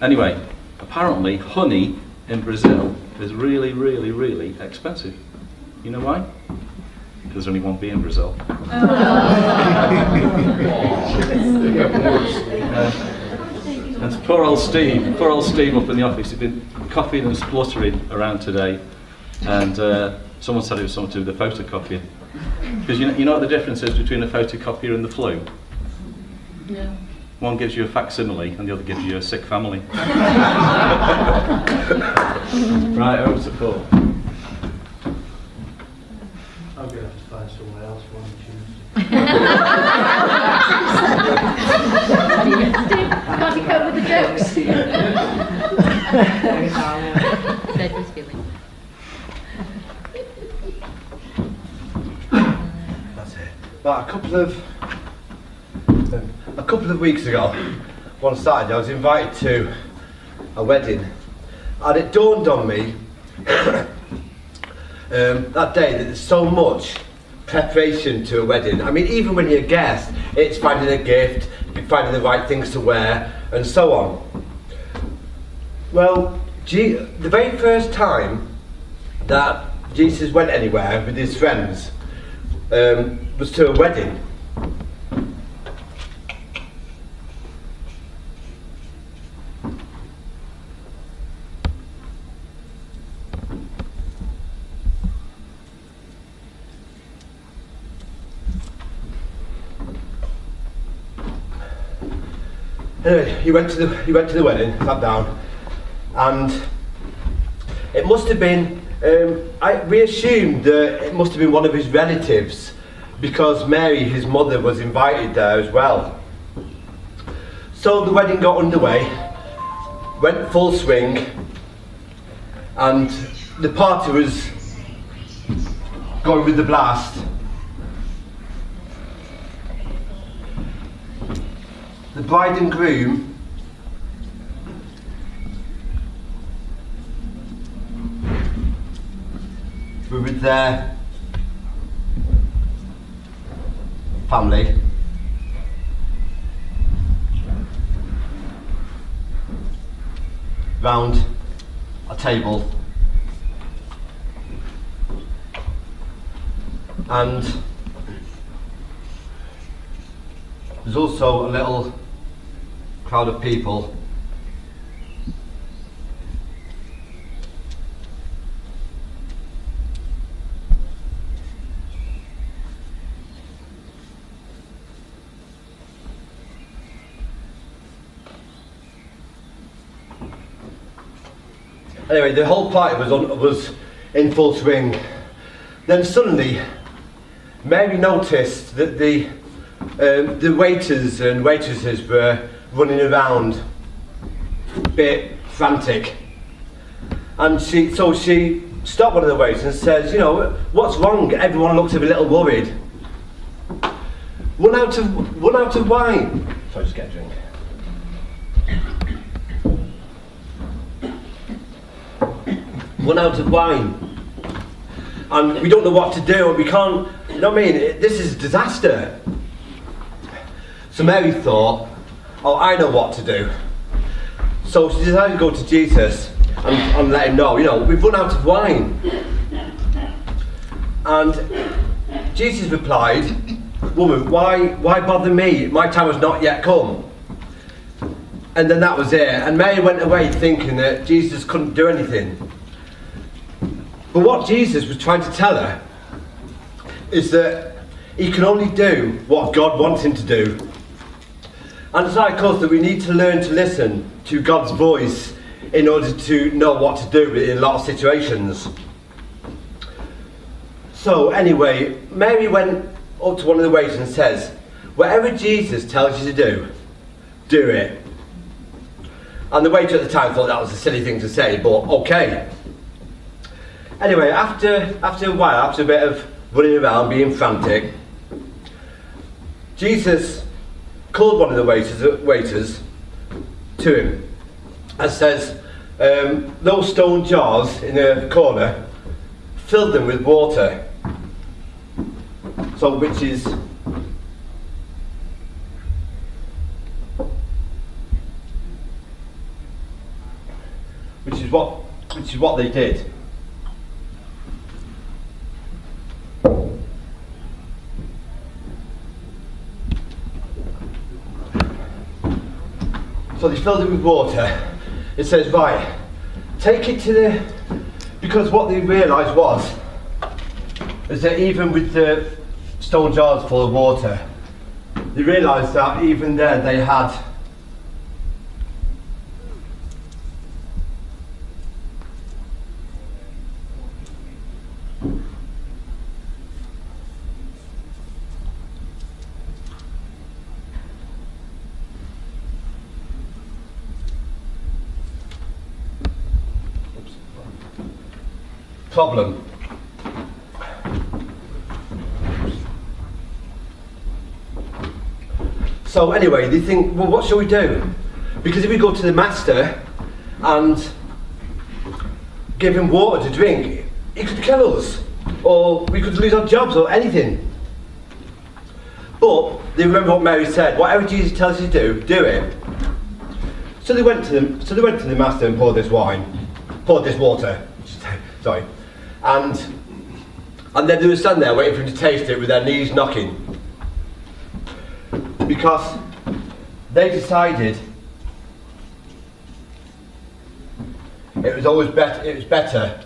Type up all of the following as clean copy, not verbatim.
Anyway, apparently honey in Brazil is really, really, really expensive. You know why? Because there's only one bee in Brazil. And poor old Steve up in the office, he'd been coughing and spluttering around today, and someone said it was something to do with the photocopier. Because you know what the difference is between a photocopier and the flu? No. One gives you a facsimile and the other gives you a sick family. Right, over to Paul. I'm going to have to find somewhere else for Tuesday. Can't you cope with the jokes? Bedward's feeling. That's it. But a couple of weeks ago, one Saturday, I was invited to a wedding, and it dawned on me that day that there's so much preparation to a wedding. I mean, even when you're a guest, it's finding a gift, finding the right things to wear, and so on. Well, the very first time that Jesus went anywhere with his friends was to a wedding. Anyway, he went to the wedding, sat down, and it must have been. We assumed that it must have been one of his relatives, because Mary, his mother, was invited there as well. So the wedding got underway, went full swing, and the party was going with the blast. The bride and groom were with their family. Round a table, and there's also a little crowd of people anyway. The whole party was in full swing. Then suddenly Mary noticed that the waiters and waitresses were running around, a bit frantic, and she stopped one of the waiters and says, "You know, what's wrong? Everyone looks a little worried. Run out of wine." Sorry, just get a drink. Run out of wine, and we don't know what to do, and we can't. You know what I mean? This is a disaster. So Mary thought, "Oh, I know what to do." So she decided to go to Jesus and let him know, we've run out of wine. And Jesus replied, "Woman, why bother me? My time has not yet come." And then that was it. And Mary went away thinking that Jesus couldn't do anything. But what Jesus was trying to tell her is that he can only do what God wants him to do. And it's like us that we need to learn to listen to God's voice in order to know what to do in a lot of situations. So anyway, Mary went up to one of the waiters and says, "Whatever Jesus tells you to do it." And the waiter at the time thought that was a silly thing to say, but okay. Anyway, after a while, after a bit of running around, being frantic, Jesus called one of the waiters to him and says, "Those stone jars in the corner, fill them with water." So, which is which is what they did. So they filled it with water. It says, right, take it to the, because what they realised is that even with the stone jars full of water, they realised that even there they had problem. So anyway, they think, well, what shall we do? Because if we go to the master and give him water to drink, he could kill us, or we could lose our jobs, or anything. But they remember what Mary said: whatever Jesus tells you to do, do it. So they went to the master and poured this water. Sorry. And then they were standing there waiting for him to taste it with their knees knocking. Because they decided it was better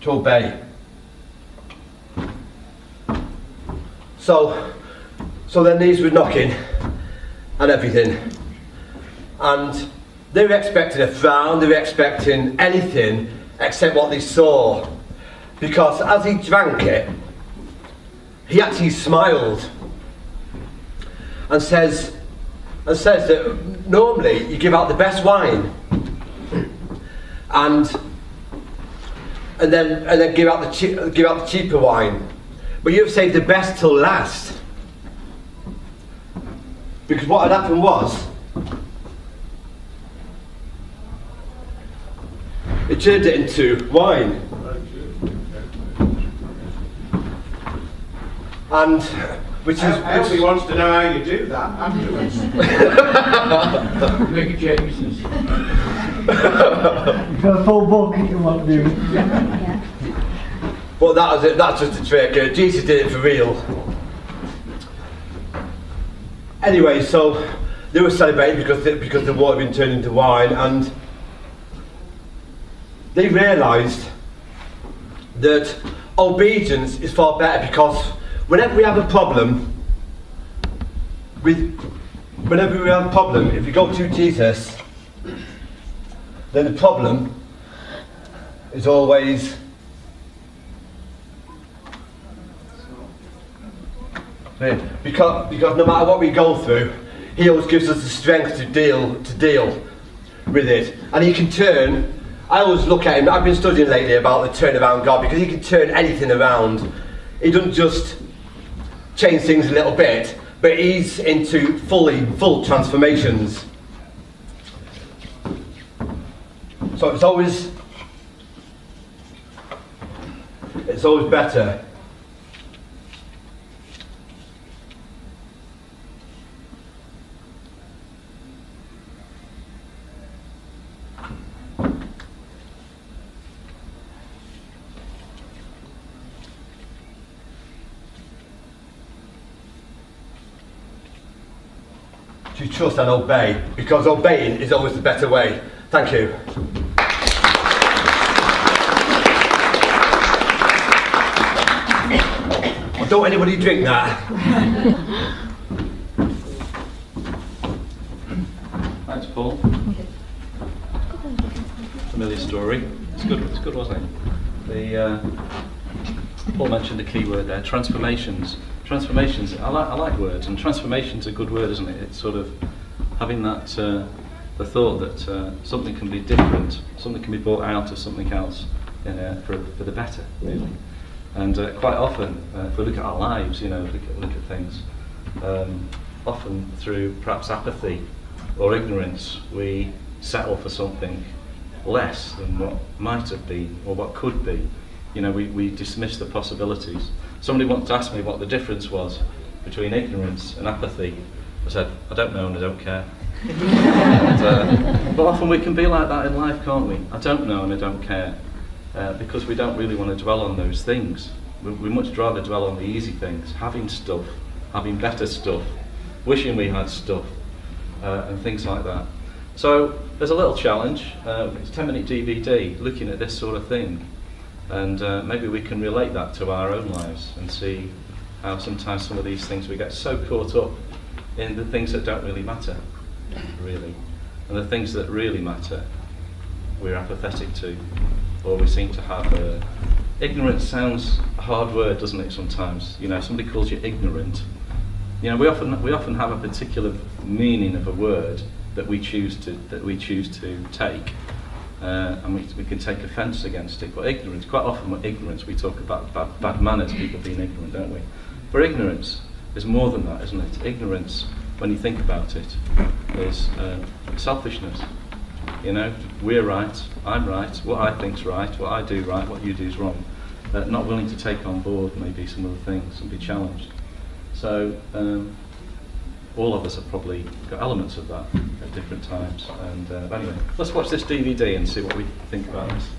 to obey. So their knees were knocking and everything, and they were expecting a frown, they were expecting anything except what they saw, because as he drank it, he actually smiled and says that normally you give out the best wine and then give out the cheaper wine, but you've saved the best till last. Because what had happened was, it turned it into wine. And Elsie wants to know how you do that afterwards. Make a change. You've got a full book you want to do. Well, that was it. That's just a trick. Jesus did it for real. Anyway, so they were celebrating because the water had been turned into wine, and they realised that obedience is far better, because whenever we have a problem, if we go to Jesus, then the problem is always because no matter what we go through, he always gives us the strength to deal with it. And he can turn, I always look at him, I've been studying lately about the turnaround God, because he can turn anything around. He doesn't just change things a little bit, but he's into full transformations. So it's always better to trust and obey, because obeying is always the better way. Thank you. Don't anybody drink that. Thanks, Paul. Familiar story. It's good, wasn't it? Paul mentioned the key word there, transformations. Transformations, I like words, and transformation's a good word, isn't it? It's sort of having that, the thought that something can be different, something can be brought out of something else for the better, really. And quite often, if we look at our lives, look at things, often through perhaps apathy or ignorance, we settle for something less than what might have been or what could be. We dismiss the possibilities. Somebody once asked me what the difference was between ignorance and apathy. I said, I don't know and I don't care. But often we can be like that in life, can't we? I don't know and I don't care. Because we don't really want to dwell on those things. We much rather dwell on the easy things, having stuff, having better stuff, wishing we had stuff, and things like that. So there's a little challenge. It's a 10-minute DVD looking at this sort of thing, and maybe we can relate that to our own lives and see how sometimes some of these things we get so caught up in the things that don't really matter, really, and the things that really matter we're apathetic to, or we seem to have ignorance sounds a hard word, doesn't it, sometimes? You know, somebody calls you ignorant. You know, we often have a particular meaning of a word that we choose to take, and we can take offence against it. But ignorance, quite often with ignorance we talk about bad manners, people being ignorant, don't we? But ignorance is more than that, isn't it? Ignorance, when you think about it, is selfishness. You know, we're right, I'm right, what I think's right, what I do right, what you do's wrong. Not willing to take on board maybe some of the things and be challenged. So all of us have probably got elements of that at different times. And but anyway, let's watch this DVD and see what we think about this.